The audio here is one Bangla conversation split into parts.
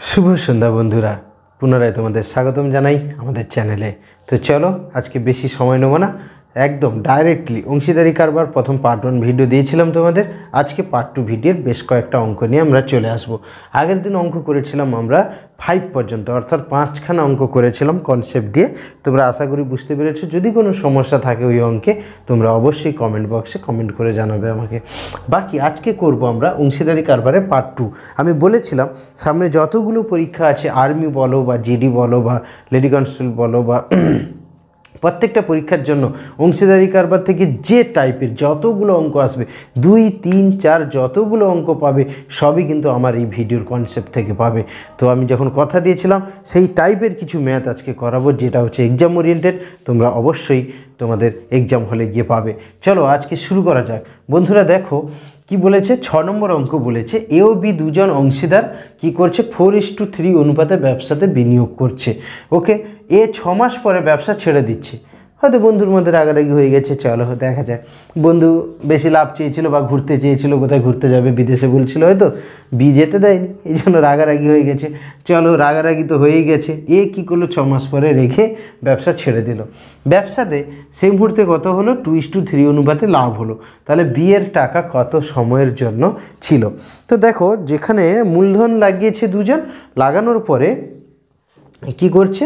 শুভ সন্ধ্যা বন্ধুরা, পুনরায় তোমাদের স্বাগতম জানাই আমাদের চ্যানেলে। তো চলো, আজকে বেশি সময় নেব না, একদম ডাইরেক্টলি অংশীদারি কারবার প্রথম পার্ট 1 ভিডিও দিয়েছিলাম তোমাদের। আজকে পার্ট 2 ভিডিওর বেশ কয়েকটা অঙ্ক নিয়ে আমরা চলে আসব। আগের দিন অঙ্ক করেছিলাম আমরা 5 পর্যন্ত, অর্থাৎ 5খানা অঙ্ক করেছিলাম কনসেপ্ট দিয়ে। তোমরা আশা করি বুঝতে পেরেছো। যদি কোনো সমস্যা থাকে ওই অঙ্কে তোমরা অবশ্যই কমেন্ট বক্সে কমেন্ট করে জানাবে আমাকে। বাকি আজকে করব আমরা অংশীদারি কারবারের পার্ট 2। আমি বলেছিলাম সামনে যতগুলো পরীক্ষা আছে, আর্মি বলো বা জিডি বলো বা লেডি কনস্টেবল বলো বা প্রত্যেকটা পরীক্ষার জন্য অংশীদারি কারবার থেকে যে টাইপের যতগুলো অঙ্ক আসবে, 2, 3, 4 যতগুলো অঙ্ক পাবে সবই কিন্তু আমার এই ভিডিওর কনসেপ্ট থেকে পাবে। তো আমি যখন কথা দিয়েছিলাম সেই টাইপের কিছু ম্যাথ আজকে করাবো, যেটা হচ্ছে এক্সাম ওরিয়েন্টেড। তোমরা অবশ্যই তোমাদের এক্সাম হলে গিয়ে পাবে। চলো আজকে শুরু করা যাক। বন্ধুরা দেখো কি বলেছে, 6 নম্বর অঙ্ক বলেছে এ ও বি দুজন অংশীদার কি করছে, 4:3 অনুপাতে ব্যবসাতে বিনিয়োগ করছে। ওকে, এ 6 মাস পরে ব্যবসা ছেড়ে দিচ্ছে। হয়তো বন্ধুর মধ্যে রাগারাগি হয়ে গেছে, চলো দেখা যায়। বন্ধু বেশি লাভ চেয়েছিল বা ঘুরতে চেয়েছিল, কোথায় ঘুরতে যাবে বিদেশে বলছিল, হয়তো বি যেতে দেয়নি, এই জন্য রাগারাগি হয়ে গেছে। চলো রাগারাগি তো হয়েই গেছে, এ কী করলো, 6 মাস পরে রেখে ব্যবসা ছেড়ে দিল। ব্যবসাতে সেই মুহূর্তে কত হলো, 2:3 অনুপাতে লাভ হলো। তাহলে বি এর টাকা কত সময়ের জন্য ছিল? তো দেখো, যেখানে মূলধন লাগিয়েছে দুজন, লাগানোর পরে কি করছে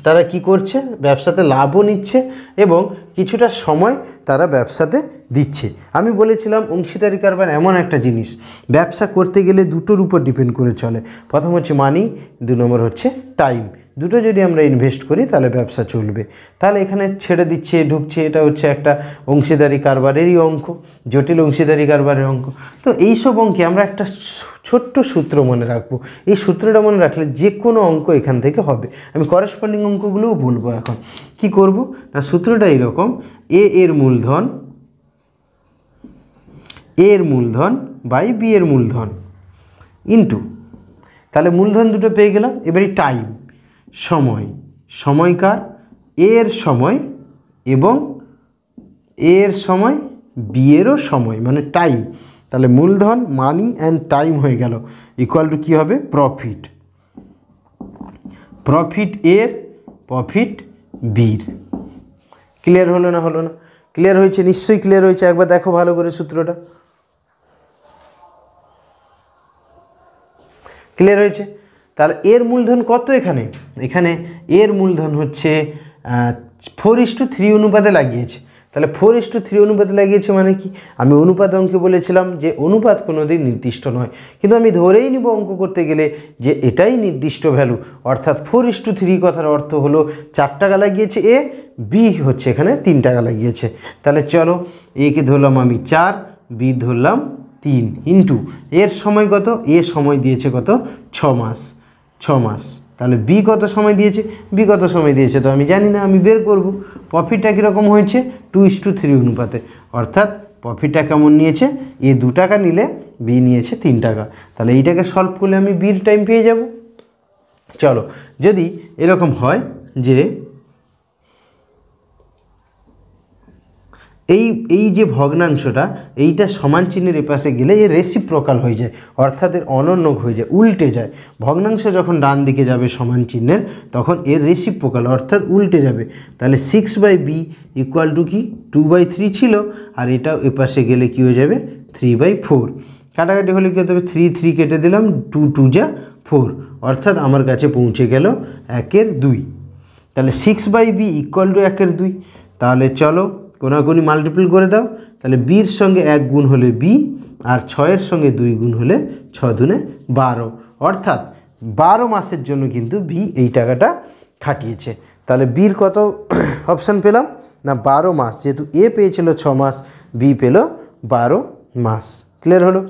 তারা কি করছে, ব্যবসাতে লাভও নিচ্ছে এবং কিছুটা সময় তারা ব্যবসাতে দিচ্ছে। আমি বলেছিলাম অংশীদারি কারবার এমন একটা জিনিস, ব্যবসা করতে গেলে দুটোর উপর ডিপেন্ড করে চলে। প্রথম হচ্ছে মানি, 2 নম্বর হচ্ছে টাইম। দুটো যদি আমরা ইনভেস্ট করি তাহলে ব্যবসা চলবে। তাহলে এখানে ছেড়ে দিচ্ছে, ঢুকছে, এটা হচ্ছে একটা অংশীদারি কারবারেরই অঙ্ক, জটিল অংশীদারি কারবারের অঙ্ক। তো এইসব অঙ্কে আমরা একটা ছোট্ট সূত্র মনে রাখবো। এই সূত্রটা মনে রাখলে যে কোনো অঙ্ক এখান থেকে হবে। আমি করেসপন্ডিং অঙ্কগুলোও বলবো। এখন কি করব না, সূত্রটা এইরকম, এ এর মূলধন বাই বি এর মূলধন ইন্টু, তাহলে মূলধন দুটো পেয়ে গেলাম। এবারে টাইম, সময়কার, এর সময় এবং এর সময়, বি এরও সময়, মানে টাইম। তাহলে মূলধন, মানি অ্যান্ড টাইম হয়ে গেল, ইকুয়াল টু কী হবে, প্রফিট এর, প্রফিট বির। ক্লিয়ার হলো না? ক্লিয়ার হয়েছে? নিশ্চয়ই ক্লিয়ার হয়েছে। একবার দেখো ভালো করে সূত্রটা। ক্লিয়ার হয়েছে? তাহলে এর মূলধন কত? এখানে এর মূলধন হচ্ছে 4:3 অনুপাতে লাগিয়েছে। তাহলে 4:3 অনুপাতে লাগিয়েছে মানে কি? আমি অনুপাত অঙ্কে বলেছিলাম যে অনুপাত কোনো দিন নির্দিষ্ট নয়, কিন্তু আমি ধরেই নিব অঙ্ক করতে গেলে যে এটাই নির্দিষ্ট ভ্যালু। অর্থাৎ 4:3 কথার অর্থ হলো 4 টাকা লাগিয়েছে এ, বি হচ্ছে এখানে 3 টাকা লাগিয়েছে। তাহলে চলো, একে ধরলাম আমি 4, বি ধরলাম 3, ইন্টু এর সময় কত, এ সময় দিয়েছে কত, 6 মাস। তাহলে বি কত সময় দিয়েছে, তো আমি জানি না, আমি বের করব। প্রফিটটা কীরকম হয়েছে, 2:3 অনুপাতে, অর্থাৎ প্রফিটটা কেমন নিয়েছে, এ 2 টাকা নিলে বি নিয়েছে 3 টাকা। তাহলে এইটাকে সলভ করলে আমি বির টাইম পেয়ে যাব। চলো, যদি এরকম হয় যে এই যে ভগ্নাংশটা, এইটা সমান চিহ্নের এপাশে গেলে এর রেসিপ্রোকাল হয়ে যায়, অর্থাৎ এর অনন্যক হয়ে যায়, উল্টে যায়। ভগ্নাংশ যখন ডান দিকে যাবে সমান চিহ্নের, তখন এর রেসিপ্রোকাল অর্থাৎ উল্টে যাবে। তাহলে 6/b ইকুয়াল টু কি, 2/3 ছিল, আর এটাও এপাশে গেলে কি হয়ে যাবে, 3/4। কাটাকাটি হলে কী হতে হবে, 3 কেটে দিলাম, 2 2 যা 4, অর্থাৎ আমার কাছে পৌঁছে গেল 1/2। তাহলে 6/b ইকুয়াল টু 1/2। তাহলে চলো কোনাকুনি মাল্টিপ্ল করে দাও। তাহলে বির সঙ্গে 1 গুণ হলে বি, আর 6-এর সঙ্গে 2 গুণ হলে 6 দুনে 12, অর্থাৎ 12 মাসের জন্য কিন্তু বি এই টাকাটা খাটিয়েছে। তাহলে বির কত অপশান পেলাম না, 12 মাস। যেহেতু এ পেয়েছিল 6 মাস, বি পেল 12 মাস। ক্লিয়ার হলো?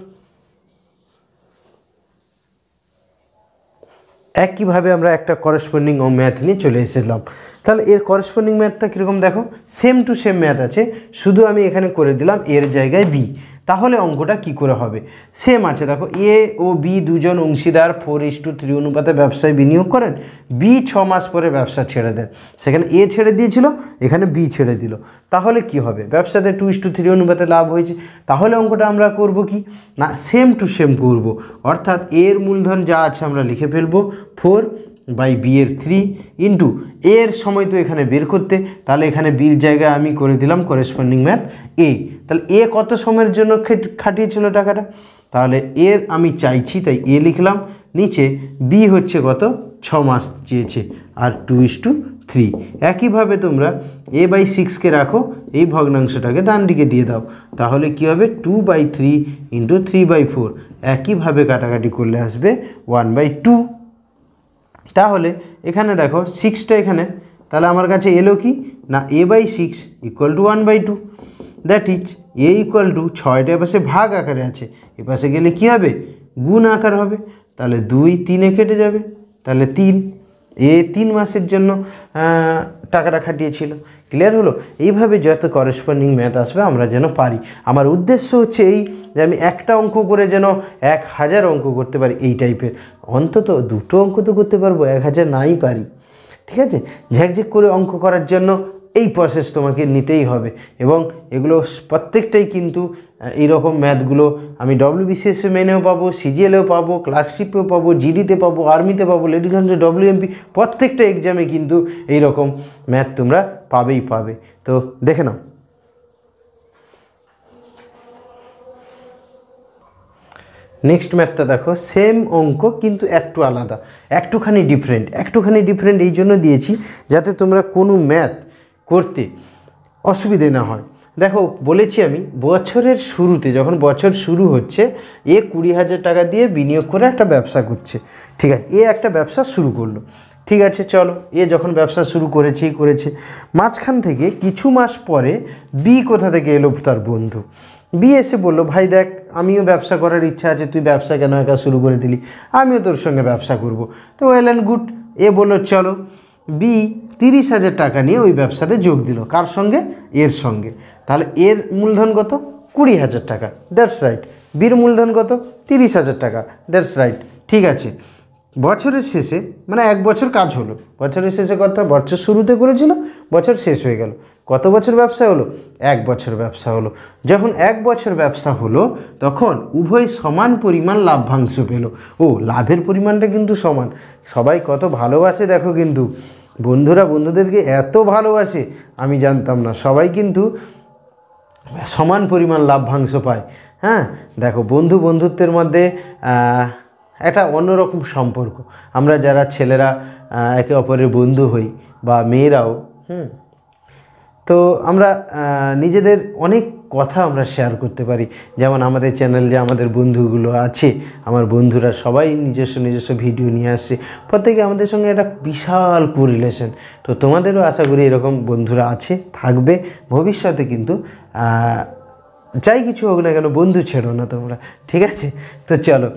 একইভাবে আমরা একটা করেসপন্ডিং ম্যাথ নিয়ে চলে এসেছিলাম। তাহলে এর করেসপন্ডিং ম্যাথটা কীরকম দেখো, সেম টু সেম ম্যাথ আছে, শুধু আমি এখানে করে দিলাম এর জায়গায় বি। তাহলে অঙ্কটা কি করে হবে? সেম আছে, দেখো এ ও বি দুজন অংশীদার 4:3 অনুপাতে ব্যবসায় বিনিয়োগ করেন। বি 6 মাস পরে ব্যবসা ছেড়ে দেন। সেখানে এ ছেড়ে দিয়েছিল, এখানে বি ছেড়ে দিল। তাহলে কি হবে? ব্যবসাতে 2:3 অনুপাতে লাভ হয়েছে। তাহলে অঙ্কটা আমরা করব কি না, সেম টু সেম করব। অর্থাৎ এর মূলধন যা আছে আমরা লিখে ফেলবো 4/b এর 3 ইন্টু এর সময় তো এখানে বের করতে, তাহলে এখানে বির জায়গায় আমি করে দিলাম করেসপন্ডিং ম্যাথ এ। তাহলে এ কত সময়ের জন্য খাটিয়েছিল টাকাটা, তাহলে এর আমি চাইছি তাই এ লিখলাম। নিচে বি হচ্ছে কত, 6 মাস চেয়েছে, আর 2:3। একইভাবে তোমরা a/6কে রাখো, এই ভগ্নাংশটাকে ডান দিকে দিয়ে দাও, তাহলে কি হবে 2/3 ইন্টু 3/4। একইভাবে কাটাকাটি করলে আসবে 1/2। তাহলে এখানে দেখো 6টা এখানে, তাহলে আমার কাছে এলো কি না a/6 equal to 1/2। That is a equal to 6টা এপাশে ভাগ আকারে আছে, এপাশে গেলে কি হবে গুণ আকার হবে। তাহলে 2 3-এ কেটে যাবে, তাহলে 3। এ 3 মাসের জন্য টাকাটা খাটিয়েছিল। ক্লিয়ার হলো? এইভাবে যত করেসপন্ডিং ম্যাথ আসবে আমরা যেন পারি। আমার উদ্দেশ্য হচ্ছে এই যে আমি একটা অঙ্ক করে যেন 1000 অঙ্ক করতে পারি এই টাইপের। অন্তত 2টো অঙ্ক তো করতে পারবো, 1000 নাই পারি। ঠিক আছে? ঝ্যাকঝ্যাক করে অঙ্ক করার জন্য এই প্রসেস তোমাকে নিতেই হবে। এবং এগুলো প্রত্যেকটাই কিন্তু এইরকম ম্যাথগুলো আমি WBCS মেনেও পাবো, CGL-এও পাবো, ক্লার্কশিপেও পাবো, GD-তে পাবো, আর্মিতে পাবো, লেডি কনস্টেবল, WMP, প্রত্যেকটা এক্সামে কিন্তু এইরকম ম্যাথ তোমরা পাবেই পাবে। তো দেখে নাও। নেক্সট ম্যাথটা দেখো, সেম অঙ্ক কিন্তু একটু আলাদা, একটুখানি ডিফারেন্ট এই জন্য দিয়েছি যাতে তোমরা কোনো ম্যাথ করতে অসুবিধে না হয়। দেখো বলেছি আমি বছরের শুরুতে, যখন বছর শুরু হচ্ছে, এ 20,000 টাকা দিয়ে বিনিয়োগ করে একটা ব্যবসা করছে। ঠিক আছে, এ একটা ব্যবসা শুরু করলো। ঠিক আছে, চলো, এ যখন ব্যবসা শুরু করেছে, মাঝখান থেকে কিছু মাস পরে বি কোথা থেকে এলো, তার বন্ধু বি এসে বললো, ভাই দেখ আমিও ব্যবসা করার ইচ্ছা আছে, তুই ব্যবসা কেন একা শুরু করে দিলি, আমিও তোর সঙ্গে ব্যবসা করব। তো ওয়েল অ্যান্ড গুড, এ বললো চলো। বি 30,000 টাকা নিয়ে ওই ব্যবসাতে যোগ দিল। কার সঙ্গে? এর সঙ্গে। তাহলে এর মূলধন কত? 20,000 টাকা। That's right. বির মূলধন কত? 30,000 টাকা। That's right. ঠিক আছে, বছরের শেষে মানে 1 বছর কাজ হলো, বছরের শেষে করতে বছর শুরুতে করেছিল, বছর শেষ হয়ে গেল। কত বছর ব্যবসা হলো? 1 বছর ব্যবসা হলো। যখন 1 বছর ব্যবসা হলো তখন উভয় সমান পরিমাণ লাভ্যাংশ পেল। ও, লাভের পরিমাণটা কিন্তু সমান। সবাই কত ভালোবাসে দেখো, কিন্তু বন্ধুরা বন্ধুদেরকে এত ভালোবাসে আমি জানতাম না। সবাই কিন্তু সমান পরিমাণ লাভ্যাংশ পায়। হ্যাঁ, দেখো বন্ধুত্বের মধ্যে একটা অন্যরকম সম্পর্ক। আমরা যারা ছেলেরা একে অপরের বন্ধু হই বা মেয়েরাও, তো আমরা নিজেদের অনেক কথা আমরা শেয়ার করতে পারি। যেমন আমাদের চ্যানেল যে আমাদের বন্ধুগুলো আছে, আমার বন্ধুরা সবাই নিজস্ব ভিডিও নিয়ে আসছে, প্রত্যেকে আমাদের সঙ্গে একটা বিশাল কোরিলেশন। তো তোমাদেরও আশা করি এরকম বন্ধুরা আছে, থাকবে ভবিষ্যতে। কিন্তু যাই কিছু হোক না কেন, বন্ধু ছেড়ো না তোমরা। ঠিক আছে, তো চলো,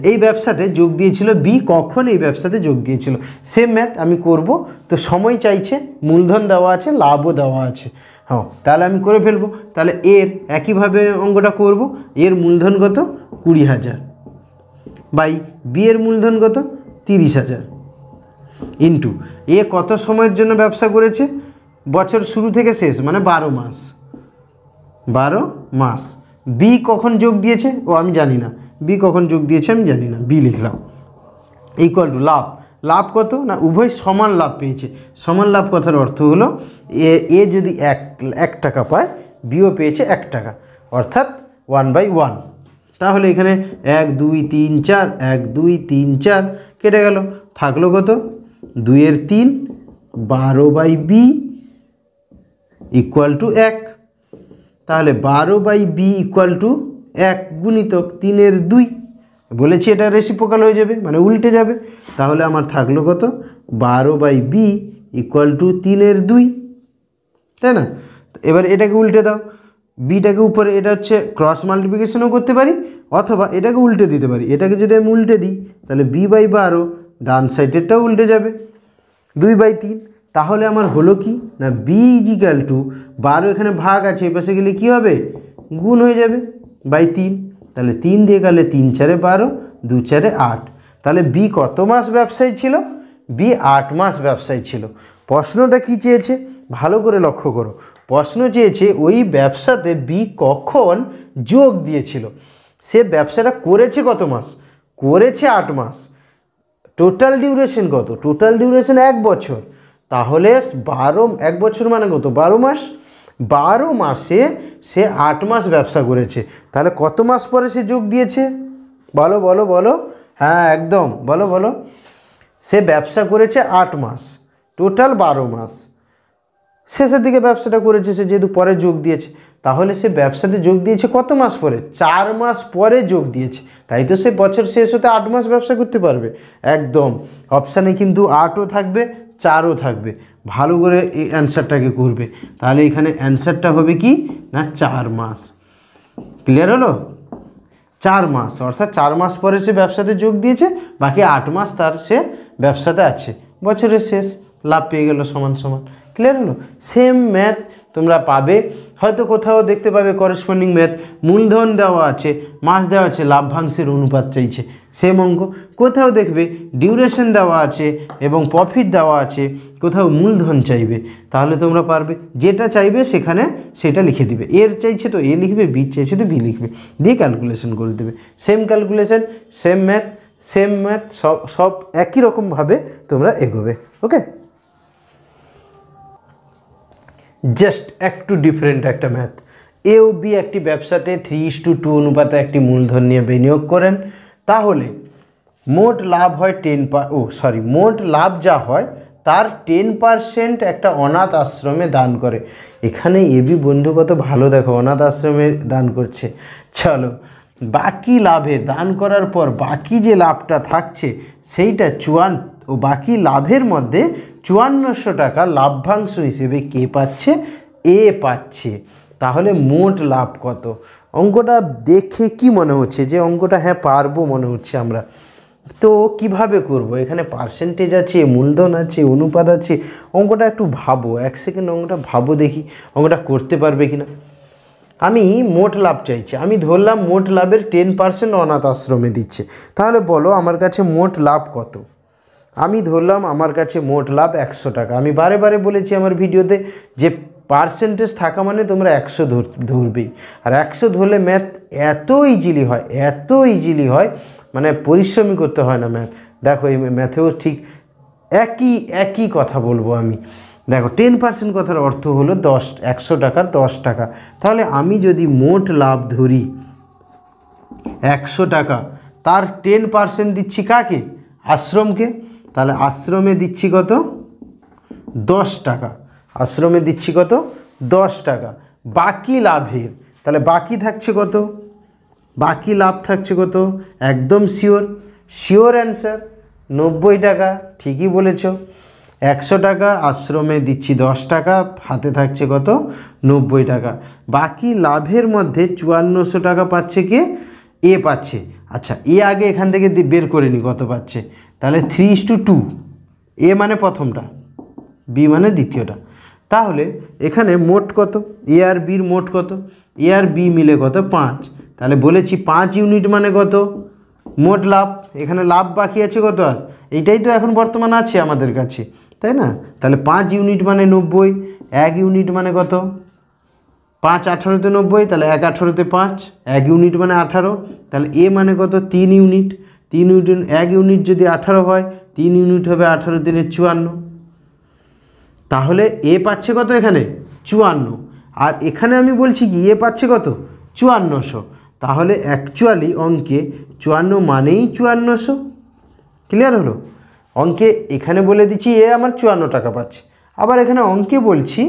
এই ব্যবসাতে যোগ দিয়েছিল বি। কখন এই ব্যবসাতে যোগ দিয়েছিল? সেম ম্যাথ আমি করব। তো সময় চাইছে, মূলধন দেওয়া আছে, লাভও দেওয়া আছে। হ্যাঁ, তাহলে আমি করে ফেলবো। তাহলে এর একইভাবে অঙ্কটা করব। এর মূলধন কত? 20,000 বাই বি এর মূলধন কত? 30,000 ইন্টু এ কত সময়ের জন্য ব্যবসা করেছে? বছর শুরু থেকে শেষ, মানে 12 মাস। 12 মাস। বি কখন যোগ দিয়েছে? ও আমি জানি না, বি কখন যোগ দিয়েছে আমি জানি না, বি লিখলাম। ইকুয়াল টু লাভ কত না, উভয় সমান লাভ পেয়েছে। সমান লাভ কথার অর্থ হলো এ যদি 1 টাকা পায়, বিও পেয়েছে 1 টাকা, অর্থাৎ 1/1। তাহলে এখানে 1 2 3 4, 1 2 3 4 কেটে গেল, থাকলো কত? 2 এর 3, 12/b ইকুয়াল টু 1। তাহলে 12/b ইকুয়াল টু 1 গুণিতক 3 এর 2। বলেছি এটা রেসিপ্রোকাল হয়ে যাবে, মানে উল্টে যাবে। তাহলে আমার থাকলো কত? 12/b ইকুয়াল টু 3 এর 2, তাই না? এবার এটাকে উল্টে দাও, বিটাকে উপরে, এটা হচ্ছে ক্রস মাল্টিপ্লিকেশনও করতে পারি, অথবা এটাকে উল্টে দিতে পারি। এটাকে যদি আমি উল্টে দিই তাহলে b/12, ডান সাইডেরটাও উল্টে যাবে, 2/3। তাহলে আমার হলো কি না, b ইজিক্যাল টু 12, এখানে ভাগ আছে, এপাশে গেলে কি হবে? গুণ হয়ে যাবে বাই 3, তাহলে 3 দিয়ে গেলে 3 4 12, 2 4 8। তাহলে বি কত মাস ব্যবসায়ী ছিল? বি 8 মাস ব্যবসায়ী ছিল। প্রশ্নটা কি চেয়েছে ভালো করে লক্ষ্য করো, প্রশ্ন চেয়েছে ওই ব্যবসাতে বি কখন যোগ দিয়েছিল। সে ব্যবসাটা করেছে কত মাস? করেছে 8 মাস। টোটাল ডিউরেশন কত? টোটাল ডিউরেশন 1 বছর। তাহলে 1 বছর মানে কত? 12 মাস। 12 মাসে সে 8 মাস ব্যবসা করেছে, তাহলে কত মাস পরে সে যোগ দিয়েছে? বলো বলো বলো। হ্যাঁ একদম, বলো বলো। সে ব্যবসা করেছে 8 মাস, টোটাল 12 মাস। শেষের দিকে ব্যবসাটা করেছে সে, যেহেতু পরে যোগ দিয়েছে, তাহলে সে ব্যবসাতে যোগ দিয়েছে কত মাস পরে? 4 মাস পরে যোগ দিয়েছে। তাই তো সে বছর শেষ হতে 8 মাস ব্যবসা করতে পারবে। একদম, অপশানে কিন্তু 8ও থাকবে 4ও থাকবে। ভালো করে এই অ্যান্সারটাকে করবে, তাহলে এখানে অ্যান্সারটা হবে কি না 4 মাস। ক্লিয়ার হলো? 4 মাস, অর্থাৎ 4 মাস পরে সে ব্যবসাতে যোগ দিয়েছে, বাকি 8 মাস তার সে ব্যবসাতে আছে, বছরের শেষ লাভ পেয়ে গেল সমান সমান। ক্লিয়ার হলো? সেম ম্যাথ তোমরা পাবে, হয়তো কোথাও দেখতে পাবে করেসপন্ডিং ম্যাথ, মূলধন দেওয়া আছে, মাস দেওয়া আছে, লাভ্যাংশের অনুপাত চাইছে, সেম অঙ্ক। কোথাও দেখবে ডিউরেশন দেওয়া আছে এবং প্রফিট দেওয়া আছে, কোথাও মূলধন চাইবে। তাহলে তোমরা পারবে, যেটা চাইবে সেখানে সেটা লিখে দিবে। এর চাইছে তো এ লিখবে, বি চাইছে তো বি লিখবে, দিয়ে ক্যালকুলেশন করে দেবে। সেম ক্যালকুলেশন, সেম ম্যাথ, সব একই রকমভাবে তোমরা এগোবে। ওকে, জাস্ট একটু ডিফারেন্ট একটা ম্যাথ। এ ও বি একটি ব্যবসাতে 3:2 অনুপাতে একটি মূলধন নিয়ে বিনিয়োগ করেন, তাহলে মোট লাভ হয় মোট লাভ যা হয় তার 10% একটা অনাথ আশ্রমে দান করে। এখানে এবি বন্ধু কত ভালো, দেখো অনাথ আশ্রমে দান করছে। চলো, বাকি লাভে দান করার পর বাকি যে লাভটা থাকছে সেইটা বাকি লাভের মধ্যে 5400 টাকা লাভ্যাংশ হিসেবে কে পাচ্ছে? এ পাচ্ছে। তাহলে মোট লাভ কত? অঙ্কটা দেখে কি মনে হচ্ছে যে অঙ্কটা হ্যাঁ পারবো মনে হচ্ছে আমরা। তো কিভাবে করব? এখানে পার্সেন্টেজ আছে, মূলধন আছে, অনুপাত আছে। অঙ্কটা একটু ভাবো, 1 সেকেন্ড অঙ্কটা ভাবো, দেখি অঙ্কটা করতে পারবে কিনা। আমি মোট লাভ চাইছি, আমি ধরলাম মোট লাভের 10% অনাথ আশ্রমে দিচ্ছে। তাহলে বলো আমার কাছে মোট লাভ কত? আমি ধরলাম আমার কাছে মোট লাভ 100 টাকা। আমি বারে বারে বলেছি আমার ভিডিওতে যে পার্সেন্টেজ থাকা মানে তোমরা 100 ধরবেই। আর 100 ধরলে ম্যাথ এত ইজিলি হয়, মানে পরিশ্রমই করতে হয় না ম্যাথ। দেখো এই ম্যাথেও ঠিক একই কথা বলবো আমি। দেখো 10% কথার অর্থ হলো 100 টাকার 10 টাকা। তাহলে আমি যদি মোট লাভ ধরি 100 টাকা, তার 10% দিচ্ছি কাকে? আশ্রমকে। তাহলে আশ্রমে দিচ্ছি কত? 10 টাকা। আশ্রমে দিচ্ছি কত? 10 টাকা। বাকি লাভের, তাহলে বাকি থাকছে কত? বাকি লাভ থাকছে কত? একদম শিওর অ্যান্সার 90 টাকা। ঠিকই বলেছ। 100 টাকা, আশ্রমে দিচ্ছি 10 টাকা, হাতে থাকছে কত? 90 টাকা। বাকি লাভের মধ্যে 5400 টাকা পাচ্ছে কে? এ পাচ্ছে। আচ্ছা, এ আগে এখান থেকে বের করে নি কত পাচ্ছে। তাহলে 3:2, এ মানে প্রথমটা, বি মানে দ্বিতীয়টা। তাহলে এখানে মোট কত? এ আর বির মোট কত? এ আর বি মিলে কত? 5। তাহলে বলেছি 5 ইউনিট মানে কত? মোট লাভ। এখানে লাভ বাকি আছে কত? আর এইটাই তো এখন বর্তমান আছে আমাদের কাছে, তাই না? তাহলে 5 ইউনিট মানে 90, 1 ইউনিট মানে কত? 5 18তে 90, তাহলে 1 18তে 5, 1 ইউনিট মানে 18। তাহলে এ মানে কত? 3 ইউনিট। 1 ইউনিট যদি 18 হয়, 3 ইউনিট হবে 18 3 54। তাহলে এ পাচ্ছে কত এখানে? 54। আর এখানে আমি বলছি কি এ পাচ্ছে কত? 5400। তাহলে অ্যাকচুয়ালি অঙ্কে 54 মানেই 5400। ক্লিয়ার হলো? অঙ্কে এখানে বলে দিচ্ছি এ আমার 54 টাকা পাচ্ছে, আবার এখানে অঙ্কে বলছি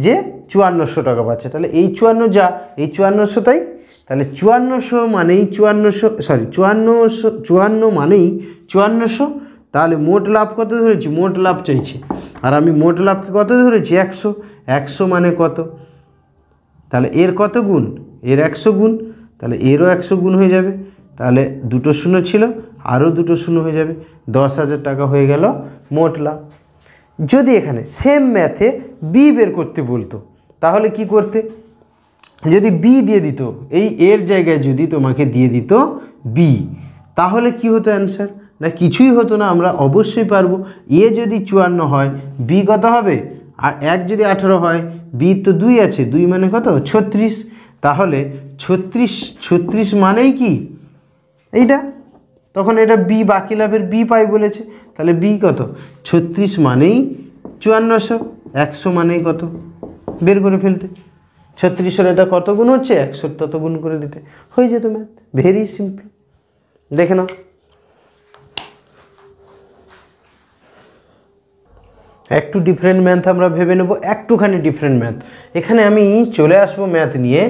যে 5400 টাকা পাচ্ছে। তাহলে এই 54 যা, এই 5400 তাই। তাহলে 5400 মানেই 54 মানেই 5400। তাহলে মোট লাভ কত ধরেছি? মোট লাভ চাইছি, আর আমি মোট লাভকে কত ধরেছি? 100। 100 মানে কত? তাহলে এর কত গুণ? এর 100 গুণ। তাহলে এরও 100 গুণ হয়ে যাবে। তাহলে 2টো শূন্য ছিল, আরও 2টো শূন্য হয়ে যাবে, 10,000 টাকা হয়ে গেল মোট লাভ। যদি এখানে সেম ম্যাথে বি বের করতে বলতো তাহলে কি করতে? যদি বি দিয়ে দিত, এই এর জায়গায় যদি তোমাকে দিয়ে দিত বি, তাহলে কি হতো অ্যান্সার? না কিছুই হতো না, আমরা অবশ্যই পারবো। এ যদি 54 হয়, বি কত হবে? আর 1 যদি 18 হয়, বি তো 2 আছে, 2 মানে কত? 36। তাহলে 36 মানেই কি এইটা, তখন এটা বি, বাকি লাভের বি পাই বলেছে, তাহলে বি কত? 36 মানেই 5400, 100 মানেই কত বের করে ফেলতে। 36-এর এটা কত গুণ হচ্ছে? 100 তত গুণ করে দিতে, হয়ে যেত ম্যাথ। ভেরি সিম্পল, দেখে নাও। একটু ডিফারেন্ট ম্যাথ আমরা ভেবে নেব, একটুখানি ডিফারেন্ট ম্যাথ। এখানে আমি চলে আসবো ম্যাথ নিয়ে।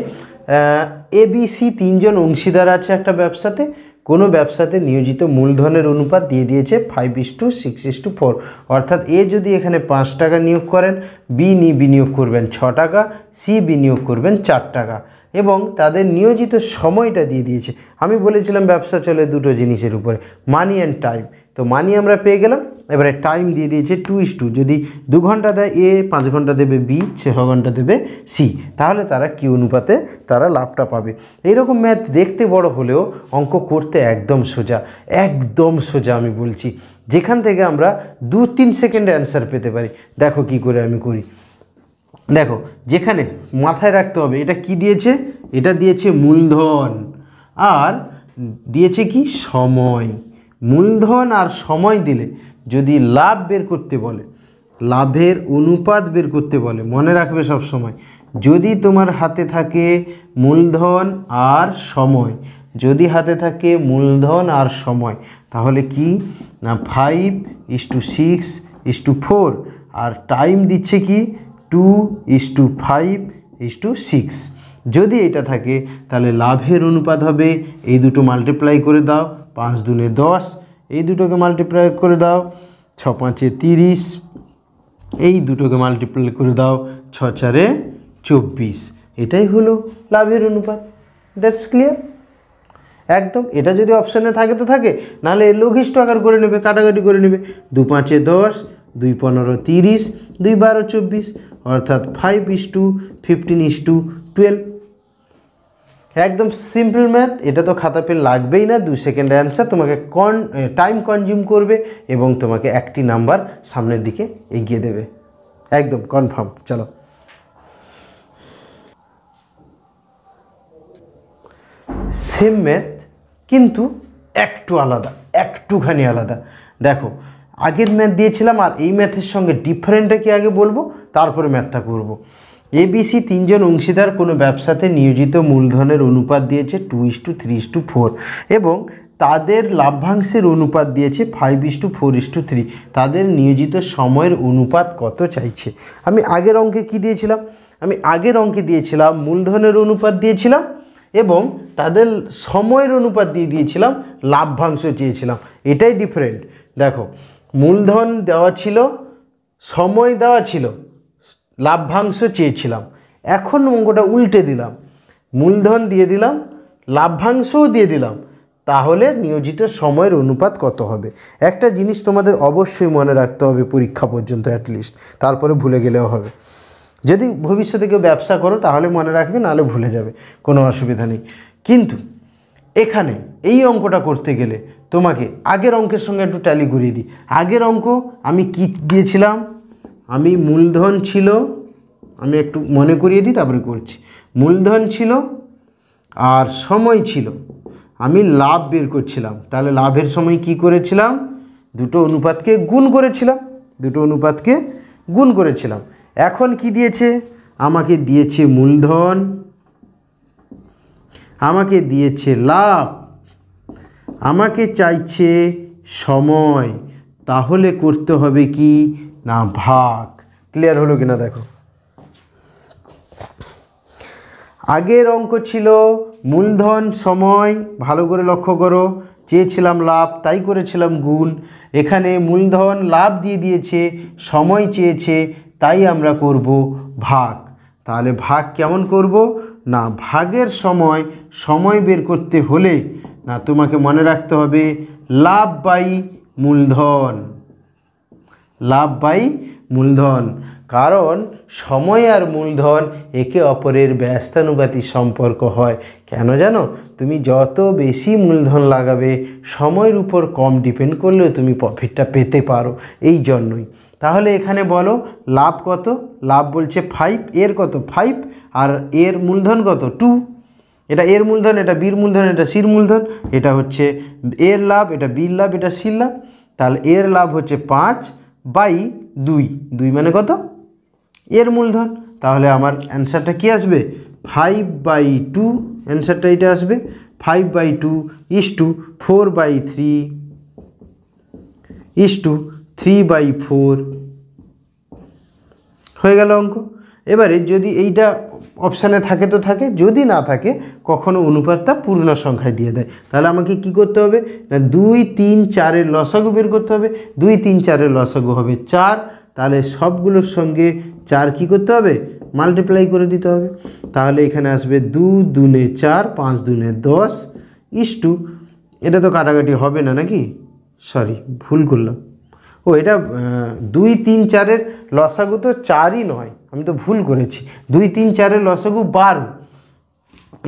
ABC 3 জন অংশীদার আছে একটা ব্যবসাতে। কোনো ব্যবসাতে নিয়োজিত মূলধনের অনুপাত দিয়ে দিয়েছে 5:6:4, অর্থাৎ এ যদি এখানে 5 টাকা নিয়োগ করেন, বি বিনিয়োগ করবেন 6 টাকা, সি বিনিয়োগ করবেন 4 টাকা, এবং তাদের নিয়োজিত সময়টা দিয়ে দিয়েছে। আমি বলেছিলাম ব্যবসা চলে দুটো জিনিসের উপরে, মানি অ্যান্ড টাইম। তো মানি আমরা পেয়ে গেলাম, এবারে টাইম দিয়ে দিয়েছে 2:2, যদি 2 ঘন্টা দেয় এ, 5 ঘন্টা দেবে বি, 6 ঘন্টা দেবে সি, তাহলে তারা কি অনুপাতে তারা লাভটা পাবে। এইরকম ম্যাথ দেখতে বড় হলেও অঙ্ক করতে একদম সোজা, একদম সোজা আমি বলছি, যেখান থেকে আমরা 2-3 সেকেন্ডে অ্যান্সার পেতে পারি। দেখো কি করে আমি করি। দেখো, যেখানে মাথায় রাখতে হবে এটা কি দিয়েছে, এটা দিয়েছে মূলধন আর দিয়েছে কি সময়। মূলধন আর সময় দিলে যদি লাভ বের করতে বলে, লাভের অনুপাত বের করতে বলে, মনে রাখবে সব সময়, যদি তোমার হাতে থাকে মূলধন আর সময়, যদি হাতে থাকে মূলধন আর সময়, তাহলে কি না 5:6:4, আর টাইম দিচ্ছে কি 2:5:6। যদি এটা থাকে তাহলে লাভের অনুপাত হবে, এই দুটো মাল্টিপ্লাই করে দাও, 5 দুনে 10, এই দুটোকে মাল্টিপ্লাই করে দাও 6 5 30, এই দুটোকে মাল্টিপ্লাই করে দাও 6 4 24, এটাই হলো লাভের অনুপাত। দ্যাটস ক্লিয়ার একদম। এটা যদি অপশানে থাকে তো থাকে, নাহলে লঘিষ্ঠ আকার করে নেবে, কাটাকাটি করে নেবে। 2 5 10, 2 15 30, 2 12 24, অর্থাৎ 5:15:12। একদম সিম্পল ম্যাথ, এটা তো খাতা পেন লাগবেই না, 2 সেকেন্ড অ্যান্সার। তোমাকে টাইম কনজিউম করবে এবং তোমাকে একটি নাম্বার সামনের দিকে এগিয়ে দেবে, একদম কনফার্ম। চলো, সেম ম্যাথ কিন্তু একটু আলাদা, একটুখানি আলাদা। দেখো, আগের ম্যাথ দিয়েছিলাম আর এই ম্যাথের সঙ্গে ডিফারেন্টটা কি আগে বলবো, তারপরে ম্যাথটা করব। ABC 3 জন অংশীদার কোনো ব্যবসাতে নিয়োজিত মূলধনের অনুপাত দিয়েছে 2:3:4 এবং তাদের লাভ্যাংশের অনুপাত দিয়েছে 5:4:3। তাদের নিয়োজিত সময়ের অনুপাত কত চাইছে। আমি আগের অঙ্কে কি দিয়েছিলাম, আমি আগের অঙ্কে দিয়েছিলাম মূলধনের অনুপাত দিয়েছিলাম এবং তাদের সময়ের অনুপাত দিয়ে দিয়েছিলাম, লাভ্যাংশ চেয়েছিলাম। এটাই ডিফারেন্ট। দেখো, মূলধন দেওয়া ছিল, সময় দেওয়া ছিল, লাভ্যাংশ চেয়েছিলাম। এখন অঙ্কটা উল্টে দিলাম, মূলধন দিয়ে দিলাম, লাভ্যাংশও দিয়ে দিলাম, তাহলে নিয়োজিত সময়ের অনুপাত কত হবে। একটা জিনিস তোমাদের অবশ্যই মনে রাখতে হবে পরীক্ষা পর্যন্ত অ্যাটলিস্ট, তারপরে ভুলে গেলেও হবে। যদি ভবিষ্যতে কেউ ব্যবসা করো তাহলে মনে রাখবে, নাহলে ভুলে যাবে, কোনো অসুবিধা নেই। কিন্তু এখানে এই অঙ্কটা করতে গেলে তোমাকে আগের অঙ্কের সঙ্গে একটু ট্যালি করিয়ে দিই। আগের অঙ্ক আমি কি দিয়েছিলাম, আমি মূলধন ছিল, আমি একটু মনে করিয়ে দিই তারপরে করছি। মূলধন ছিল আর সময় ছিল, আমি লাভ বের করছিলাম, তাহলে লাভের সময় কি করেছিলাম, দুটো অনুপাতকে গুণ করেছিলাম, দুটো অনুপাতকে গুণ করেছিলাম। এখন কি দিয়েছে, আমাকে দিয়েছে মূলধন, আমাকে দিয়েছে লাভ, আমাকে চাইছে সময়, তাহলে করতে হবে কি না ভাগ। ক্লিয়ার হলো কিনা দেখো, আগের অঙ্ক ছিল মূলধন সময়, ভালো করে লক্ষ্য করো, চেয়েছিলাম লাভ তাই করেছিলাম গুণ। এখানে মূলধন লাভ দিয়ে দিয়েছে, সময় চেয়েছে, তাই আমরা করব ভাগ। তাহলে ভাগ কেমন করব না, ভাগের সময়, সময় বের করতে হলে না তোমাকে মনে রাখতে হবে লাভ বাই মূলধন, লাভ বাই মূলধন, কারণ সময় আর মূলধন একে অপরের ব্যস্তানুপাতিক সম্পর্ক হয়। কেন জানো? তুমি যত বেশি মূলধন লাগাবে সময়ের উপর কম ডিপেন্ড করলেও তুমি প্রফিটটা পেতে পারো, এই জন্যই। তাহলে এখানে বলো লাভ কত? লাভ বলছে 5, এর কত 5, আর এর মূলধন কত 2। এটা এর মূলধন, এটা বির মূলধন, এটা সির মূলধন, এটা হচ্ছে এর লাভ, এটা বির লাভ, এটা সির লাভ। তাহলে এর লাভ হচ্ছে 5/2, 2 মানে কত? এর মূলধন। তাহলে আমার অ্যান্সারটা কি আসবে? 5/2, অ্যান্সারটা এটা আসবে 5/2 = 4/3 3/4 হয়ে গেল অঙ্ক। এবারে যদি এইটা অপশানে থাকে তো থাকে, যদি না থাকে কখনো অনুপাতটা পূর্ণ সংখ্যায় দিয়ে দেয়, তাহলে আমাকে কি করতে হবে না 2, 3, 4-এর লসাগু বের করতে হবে। 2, 3, 4-এর লসাগু হবে 4, তাহলে সবগুলোর সঙ্গে 4 কি করতে হবে? মাল্টিপ্লাই করে দিতে হবে। তাহলে এখানে আসবে 2 দুনে 4, 5 দুনে 10 এটা তো কাটাকাটি হবে না নাকি? সরি, ভুল করলাম। ও, এটা 2, 3, 4-এর লসাগু তো 4ই নয়, আমি তো ভুল করেছি। 2, 3, 4-এর লসাগু 12,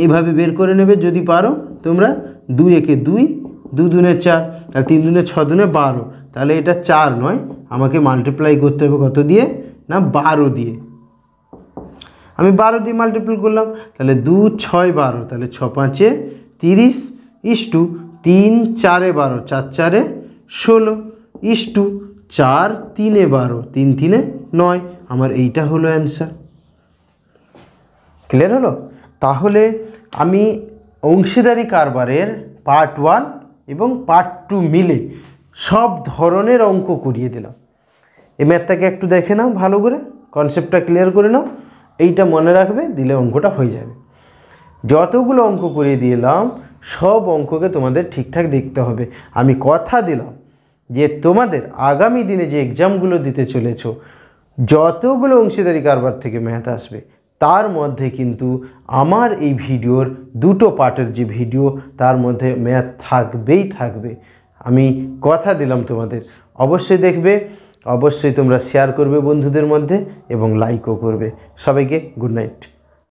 এইভাবে বের করে নেবে যদি পারো তোমরা। 2 একে 2, 2 দুনে 4, আর 3 দুনে 6 দুনে 12, তাহলে এটা 4 নয়, আমাকে মাল্টিপ্লাই করতে হবে কত দিয়ে? না 12 দিয়ে। আমি 12 দিয়ে মাল্টিপ্লাই করলাম, তাহলে 2, 6, 12, তাহলে 6, 5-এ 30 3, 4-এ 12, 4, 4-এ 16 4, 3-এ 12, 3, 3-এ 9। আমার এইটা হলো অ্যান্সার। ক্লিয়ার হলো? তাহলে আমি অংশীদারি কারবারের পার্ট 1 এবং পার্ট 2 মিলে সব ধরনের অঙ্ক করিয়ে দিলাম। এই ম্যাথটাকে একটু দেখে নাও ভালো করে, কনসেপ্টটা ক্লিয়ার করে নাও, এইটা মনে রাখবে, দিলে অঙ্কটা হয়ে যাবে। যতগুলো অঙ্ক করিয়ে দিলাম সব অঙ্ককে তোমাদের ঠিকঠাক দেখতে হবে। আমি কথা দিলাম যে তোমাদের আগামী দিনে যে এক্সামগুলো দিতে চলেছ, যতগুলো অংশীদারি কারবার থেকে ম্যাথ আসবে তার মধ্যে কিন্তু আমার এই ভিডিওর 2টো পার্টের যে ভিডিও, তার মধ্যে ম্যাথ থাকবেই থাকবে। আমি কথা দিলাম তোমাদের। অবশ্যই দেখবে, অবশ্যই তোমরা শেয়ার করবে বন্ধুদের মধ্যে এবং লাইকও করবে। সবাইকে গুড নাইট।